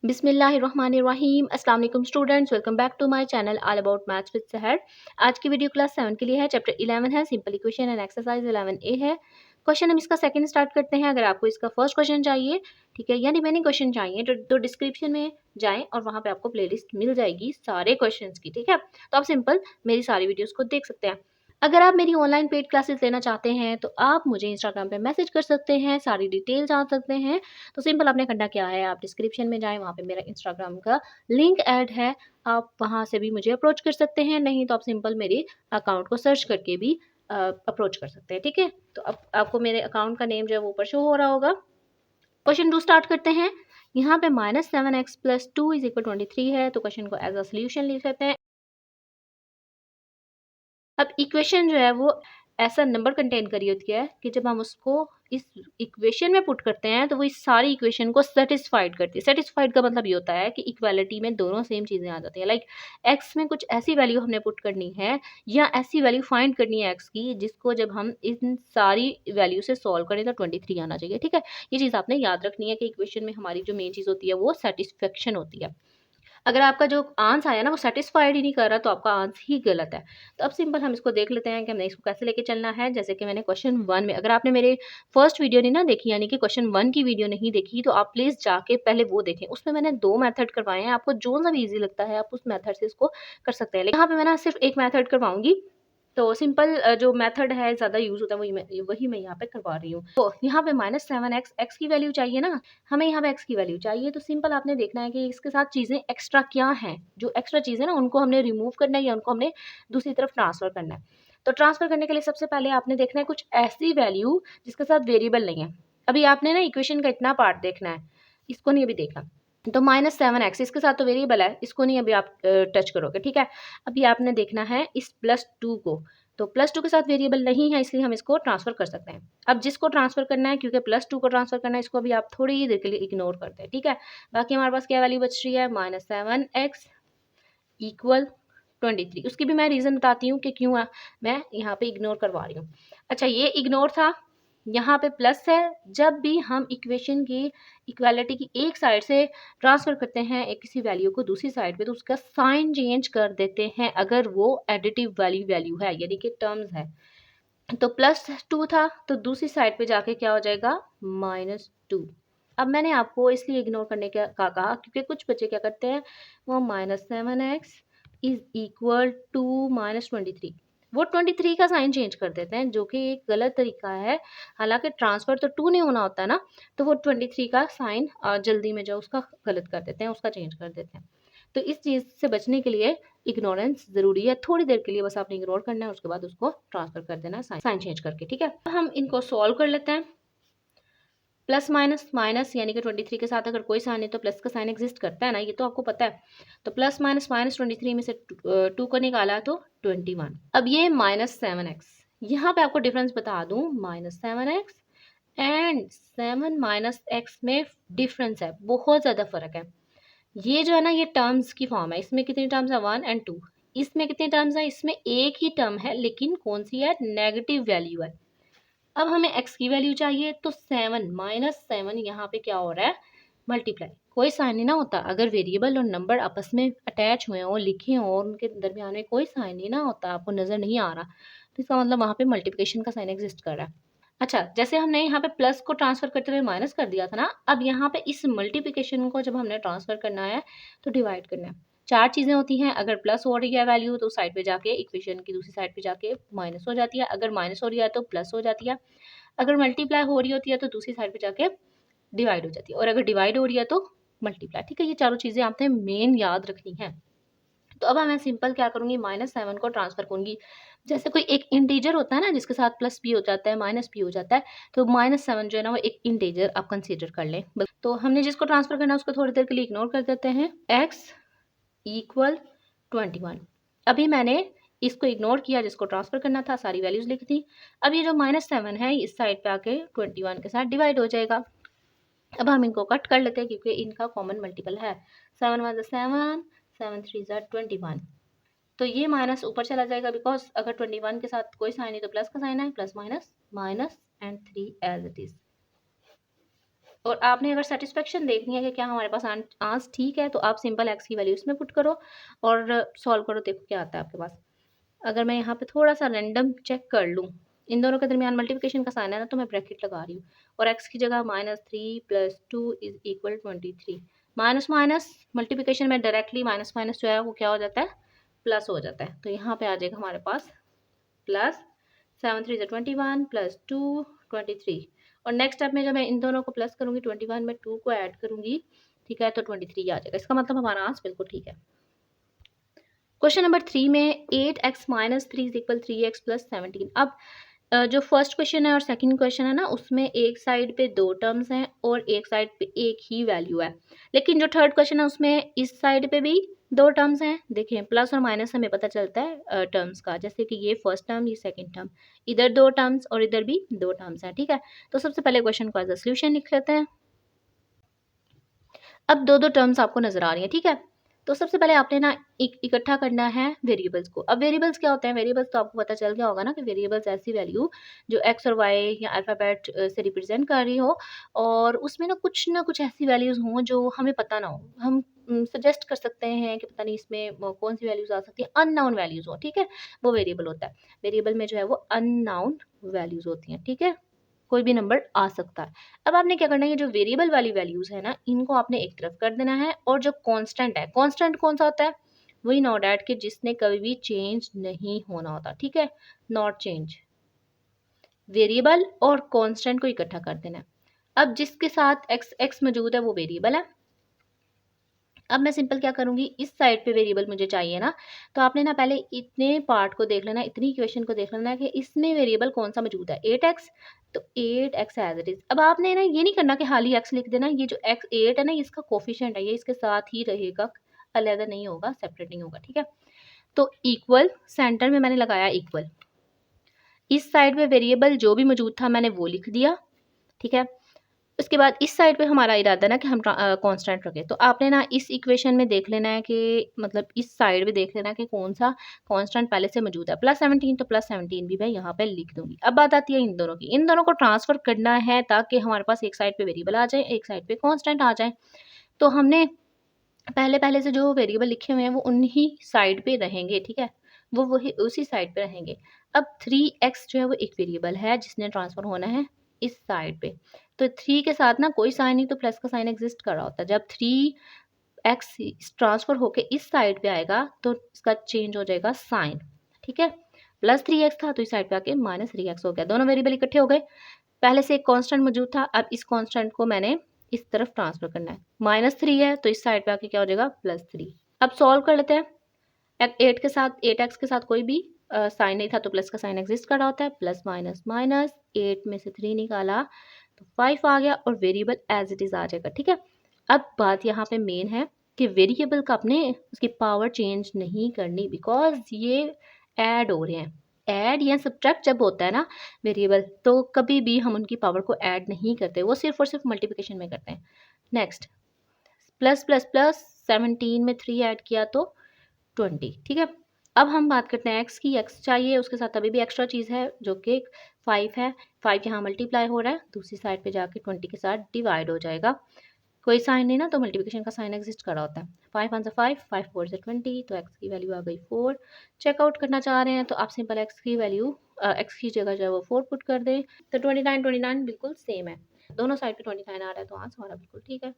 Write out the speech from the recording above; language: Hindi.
बिस्मिल्लाहिर्रहमानिर्रहीम। अस्सलाम वालेकुम students, welcome back to my channel all about maths with Sahar. आज की वीडियो क्लास 7 के लिए है। चैप्टर 11 है simple equation and exercise 11A है। क्वेश्चन हम इसका सेकंड स्टार्ट करते हैं। अगर आपको इसका फर्स्ट क्वेश्चन चाहिए, ठीक है, या रिमेनिंग क्वेश्चन चाहिए तो डिस्क्रिप्शन में जाएं और वहां पे आपको प्लेलिस्ट मिल जाएगी सारे क्वेश्चंस की, ठीक है। तो आप सिंपल मेरी सारी वीडियोस को देख सकते हैं। अगर आप मेरी ऑनलाइन पेड क्लासेस लेना चाहते हैं तो आप मुझे इंस्टाग्राम पे मैसेज कर सकते हैं, सारी डिटेल जान सकते हैं। तो सिंपल आपने करना क्या है, आप डिस्क्रिप्शन में जाएं, वहाँ पे मेरा इंस्टाग्राम का लिंक ऐड है, आप वहाँ से भी मुझे अप्रोच कर सकते हैं। नहीं तो आप सिंपल मेरे अकाउंट को सर्च करके भी अप्रोच कर सकते हैं, ठीक है। तो अब आपको मेरे अकाउंट का नेम जो है वो ऊपर शो हो रहा होगा। क्वेश्चन 2 स्टार्ट करते हैं। यहाँ पे -7x + 2 = 23 है, तो क्वेश्चन को एज अ सोल्यूशन लिख लेते हैं। अब इक्वेशन जो है वो ऐसा नंबर कंटेन करी होती है कि जब हम उसको इस इक्वेशन में पुट करते हैं तो वो इस सारी इक्वेशन को सेटिस्फाइड करती है। सेटिस्फाइड का मतलब ये होता है कि इक्वालिटी में दोनों सेम चीज़ें आ जाती हैं। लाइक एक्स में कुछ ऐसी वैल्यू हमने पुट करनी है या ऐसी वैल्यू फाइंड करनी है एक्स की जिसको जब हम इन सारी वैल्यू से सॉल्व करें तो 23 आना चाहिए, ठीक है। ये चीज़ आपने याद रखनी है कि इक्वेशन में हमारी जो मेन चीज़ होती है वो सेटिस्फेक्शन होती है। अगर आपका जो आंसर आया ना वो सेटिस्फाइड ही नहीं कर रहा तो आपका आंसर ही गलत है। तो अब सिंपल हम इसको देख लेते हैं कि हमने इसको कैसे लेके चलना है। जैसे कि मैंने क्वेश्चन 1 में, अगर आपने मेरे फर्स्ट वीडियो नहीं ना देखी, यानी कि क्वेश्चन 1 की वीडियो नहीं देखी, तो आप प्लीज़ जाके पहले वो देखें। उसमें मैंने 2 मेथड करवाए हैं, आपको जो सा भी ईज़ी लगता है आप उस मेथड से इसको कर सकते हैं। लेकिन यहाँ पे मैं ना सिर्फ एक मेथड करवाऊँगी, तो सिंपल जो मेथड है ज़्यादा यूज़ होता है वही मैं यहाँ पे करवा रही हूँ। तो यहाँ पे -7x एक्स की वैल्यू चाहिए ना, हमें यहाँ पे एक्स की वैल्यू चाहिए। तो सिंपल आपने देखना है कि इसके साथ चीज़ें एक्स्ट्रा क्या हैं, जो एक्स्ट्रा चीज़ें ना उनको हमने रिमूव करना है या उनको हमने दूसरी तरफ ट्रांसफ़र करना है। तो ट्रांसफ़र करने के लिए सबसे पहले आपने देखना है कुछ ऐसी वैल्यू जिसके साथ वेरिएबल नहीं है। अभी आपने ना इक्वेशन का इतना पार्ट देखना है, इसको नहीं अभी देखना। तो -7x इसके साथ तो वेरिएबल है, इसको नहीं अभी आप टच करोगे, ठीक है। अभी आपने देखना है इस +2 को, तो +2 के साथ वेरिएबल नहीं है इसलिए हम इसको ट्रांसफ़र कर सकते हैं। अब जिसको ट्रांसफ़र करना है, क्योंकि +2 को ट्रांसफ़र करना है, इसको अभी आप थोड़ी ही देर के लिए इग्नोर करते हैं, ठीक है। बाकी हमारे पास क्या वैल्यू बच रही है, -7x = 23। उसकी भी मैं रीज़न बताती हूँ कि क्यों मैं यहाँ पे इग्नोर करवा रही हूँ। अच्छा, ये इग्नोर था, यहाँ पे प्लस है। जब भी हम इक्वेशन की इक्वालिटी की एक साइड से ट्रांसफ़र करते हैं एक किसी वैल्यू को दूसरी साइड पे, तो उसका साइन चेंज कर देते हैं अगर वो एडिटिव वाली वैल्यू है, यानी कि टर्म्स है। तो +2 था, तो दूसरी साइड पे जाके क्या हो जाएगा, -2। अब मैंने आपको इसलिए इग्नोर करने का कहा क्योंकि कुछ बच्चे क्या करते हैं, वो -7x = -23, वो 23 का साइन चेंज कर देते हैं, जो कि एक गलत तरीका है। हालांकि ट्रांसफ़र तो 2 नहीं होना होता है ना, तो वो 23 का साइन जल्दी में जो उसका गलत कर देते हैं, उसका चेंज कर देते हैं। तो इस चीज़ से बचने के लिए इग्नोरेंस ज़रूरी है। थोड़ी देर के लिए बस आपने इग्नोर करना है, उसके बाद उसको ट्रांसफ़र कर देना है साइन चेंज करके, ठीक है। हम इनको सॉल्व कर लेते हैं। प्लस माइनस माइनस यानी कि 23 के साथ अगर कोई साइन है तो प्लस का साइन एग्जिस्ट करता है ना, ये तो आपको पता है। तो प्लस माइनस -23 में से 2 को निकाला तो 21। अब ये -7x, यहाँ पे आपको डिफरेंस बता दूं, -7x एंड 7 - x में डिफरेंस है, बहुत ज़्यादा फ़र्क है। ये जो है ना, ये टर्म्स की फॉर्म है। इसमें कितनी टर्म्स है, 1 और 2। इसमें कितनी टर्म्स है, इसमें एक ही टर्म है, लेकिन कौन सी है, नेगेटिव वैल्यू है। अब हमें x की वैल्यू चाहिए, तो 7 -7 यहाँ पे क्या हो रहा है, मल्टीप्लाई। कोई साइन नहीं ना होता, अगर वेरिएबल और नंबर आपस में अटैच हुए हों, लिखे हों और उनके दरमियान में कोई साइन नहीं ना होता, आपको नज़र नहीं आ रहा, तो इसका मतलब वहाँ पे मल्टीप्लिकेशन का साइन एग्जिस्ट कर रहा है। अच्छा, जैसे हमने यहाँ पे प्लस को ट्रांसफ़र करते हुए माइनस कर दिया था ना, अब यहाँ पे इस मल्टीप्लिकेशन को जब हमने ट्रांसफ़र करना है तो डिवाइड करना है। 4 चीज़ें होती हैं, अगर प्लस हो रही है वैल्यू तो साइड पे जाके इक्वेशन की दूसरी साइड पे जाके माइनस हो जाती है, अगर माइनस हो रही है तो प्लस हो जाती है, अगर मल्टीप्लाई हो रही होती है तो दूसरी साइड पे जाके डिवाइड हो जाती है, और अगर डिवाइड हो रही है तो मल्टीप्लाई, ठीक है। ये चारों चीज़ें आपने मेन याद रखनी है। तो अब मैं सिंपल क्या करूँगी, -7 को ट्रांसफ़र करूँगी। जैसे कोई एक इंटीजर होता है ना जिसके साथ प्लस भी हो जाता है, माइनस भी हो जाता है, तो -7 जो है ना वो एक इंटीजर आप कंसीडर कर लें। तो हमने जिसको ट्रांसफ़र करना है उसको थोड़ी देर के लिए इग्नोर कर देते हैं। x = 21। अभी मैंने इसको इग्नोर किया, जिसको ट्रांसफ़र करना था, सारी वैल्यूज़ लिख दी। अब ये जो -7 है इस साइड पे आके 21 के साथ डिवाइड हो जाएगा। अब हम इनको कट कर लेते हैं क्योंकि इनका कॉमन मल्टीपल है। 7 × 1 = 7, 7 × 3 = 21। तो ये माइनस ऊपर चला जाएगा, बिकॉज अगर 21 के साथ कोई साइन है तो प्लस का साइन है, plus minus minus and 3 as it is. और आपने अगर सेटिस्फेक्शन देखनी है कि क्या हमारे पास आंस ठीक है, तो आप सिंपल एक्स की वैल्यू इसमें पुट करो और सॉल्व करो, देखो क्या आता है आपके पास। अगर मैं यहाँ पे थोड़ा सा रैंडम चेक कर लूँ, इन दोनों के दरमियान मल्टीप्लिकेशन का साइन है ना, तो मैं ब्रैकेट लगा रही हूँ और x की जगह -3 + 2 is equal 23। Minus minus multiplication में डायरेक्टली माइनस माइनस जो है वो क्या हो जाता है, प्लस हो जाता है। तो यहाँ पे आ जाएगा हमारे पास प्लस 7 3 = 21 +2 23। और नेक्स्ट स्टेप में जब मैं इन दोनों को प्लस करूँगी 21 में 2 को ऐड करूँगी, ठीक है, तो 23 आ जाएगा। इसका मतलब हमारा आंसर बिल्कुल ठीक है। क्वेश्चन नंबर 3 में 8x - 3 = 3x + 17। अब जो फर्स्ट क्वेश्चन है और सेकंड क्वेश्चन है ना, उसमें एक साइड पे दो टर्म्स हैं और एक साइड पे एक ही वैल्यू है। लेकिन जो थर्ड क्वेश्चन है उसमें इस साइड पे भी दो टर्म्स हैं। देखिए प्लस और माइनस हमें पता चलता है टर्म्स का, जैसे कि ये फर्स्ट टर्म, ये सेकंड टर्म, इधर दो टर्म्स और इधर भी दो टर्म्स हैं, ठीक है। तो सबसे पहले क्वेश्चन को एज अ सोल्यूशन लिख लेते हैं। अब दो दो टर्म्स आपको नजर आ रही हैं, ठीक है। तो सबसे पहले आपने ना इकट्ठा करना है वेरिएबल्स को। अब वेरिएबल्स क्या होते हैं, वेरिएबल्स तो आपको पता चल गया होगा ना कि वेरिएबल्स ऐसी वैल्यू जो एक्स और वाई या अल्फ़ाबेट से रिप्रेजेंट कर रही हो, और उसमें ना कुछ ऐसी वैल्यूज़ हों जो हमें पता ना हो। हम सजेस्ट कर सकते हैं कि पता नहीं इसमें कौन सी वैल्यूज़ आ सकती है, अननोन वैल्यूज़ हो, ठीक है, वो वेरिएबल होता है। वेरिएबल में जो है वो अननोन वैल्यूज़ होती हैं, ठीक है, कोई भी नंबर आ सकता है। अब आपने क्या करना है, ये जो वेरिएबल वाली वैल्यूज है ना, इनको आपने एक तरफ कर देना है। और जो कांस्टेंट है, कांस्टेंट कौन सा होता है, वही नॉट ऐड के जिसने कभी भी चेंज नहीं होना होता, ठीक है, नॉट चेंज। वेरिएबल और कांस्टेंट को इकट्ठा कर देना है। अब जिसके साथ एक्स एक्स मौजूद है वो वेरिएबल है। अब मैं सिंपल क्या करूंगी, इस साइड पे वेरिएबल मुझे चाहिए ना, तो आपने ना पहले इतने पार्ट को देख लेना, इतनी इक्वेशन को देख लेना कि इसमें वेरिएबल कौन सा मौजूद है, 8x, तो 8x एज इट इज। अब आपने ना ये नहीं करना कि खाली x लिख देना, ये जो x 8 है ना, ये इसका कोफिशिएंट है, ये इसके साथ ही रहेगा, अलग नहीं होगा, सेपरेट नहीं होगा, ठीक है। तो इक्वल, सेंटर में मैंने लगाया इक्वल, इस साइड में वेरिएबल जो भी मौजूद था मैंने वो लिख दिया, ठीक है। उसके बाद इस साइड पे हमारा इरादा ना कि हम कांस्टेंट रखें, तो आपने ना इस इक्वेशन में देख लेना है कि मतलब इस साइड पे देख लेना है कि कौन सा कांस्टेंट पहले से मौजूद है। +17, तो +17 भी मैं यहाँ पे लिख दूंगी। अब बात आती है इन दोनों की, इन दोनों को ट्रांसफर करना है ताकि हमारे पास एक साइड पे वेरिएबल आ जाए, एक साइड पे कांस्टेंट आ जाए। तो हमने पहले पहले से जो वेरिएबल लिखे हुए हैं वो उन्हीं साइड पे रहेंगे, ठीक है, वो वही उसी साइड पे रहेंगे। अब 3x जो है वो एक वेरिएबल है जिसने ट्रांसफर होना है इस साइड पे। तो 3 के साथ ना कोई साइन नहीं, तो प्लस का साइन एग्जिस्ट कर रहा होता है। जब 3x ट्रांसफर होके इस साइड पे आएगा तो इसका चेंज हो जाएगा साइन, ठीक है। +3x था तो इस साइड पे आके -3x हो गया, दोनों वेरिएबल इकट्ठे हो गए। पहले से एक कांस्टेंट मौजूद था, अब इस कांस्टेंट को मैंने इस तरफ ट्रांसफर करना है। -3 है तो इस साइड पे आके क्या हो जाएगा, +3। अब सॉल्व कर लेते हैं। 8 के साथ 8x के साथ कोई भी साइन नहीं था, तो प्लस का साइन एग्जिस्ट कर रहा होता है। प्लस माइनस माइनस, 8 में से 3 निकाला तो 5 आ गया और वेरिएबल एज इट इज़ आ जाएगा, ठीक है। अब बात यहाँ पे मेन है कि वेरिएबल का अपने उसकी पावर चेंज नहीं करनी, बिकॉज ये ऐड हो रहे हैं। ऐड या सब्ट्रैक्ट जब होता है ना वेरिएबल, तो कभी भी हम उनकी पावर को ऐड नहीं करते, वो सिर्फ और सिर्फ मल्टीप्लिकेशन में करते हैं। नेक्स्ट, प्लस प्लस प्लस 17 में 3 ऐड किया तो 20, ठीक है। अब हम बात करते हैं एक्स की, एक्स चाहिए, उसके साथ अभी भी एक्स्ट्रा चीज़ है जो कि 5 है। 5 यहाँ मल्टीप्लाई हो रहा है, दूसरी साइड पे जाके 20 के साथ डिवाइड हो जाएगा। कोई साइन नहीं ना, तो मल्टीप्लिकेशन का साइन एग्जिस्ट कर रहा होता है। 5 1 5, 5 4 20, तो एक्स की वैल्यू आ गई 4। चेकआउट करना चाह रहे हैं तो आप सिंपल एक्स की वैल्यू एक्स की जगह जो है वो 4 पुट कर दें, तो 29 29 बिल्कुल सेम है, दोनों साइड पे 29 आ रहा है, तो आंसर हमारा बिल्कुल ठीक है।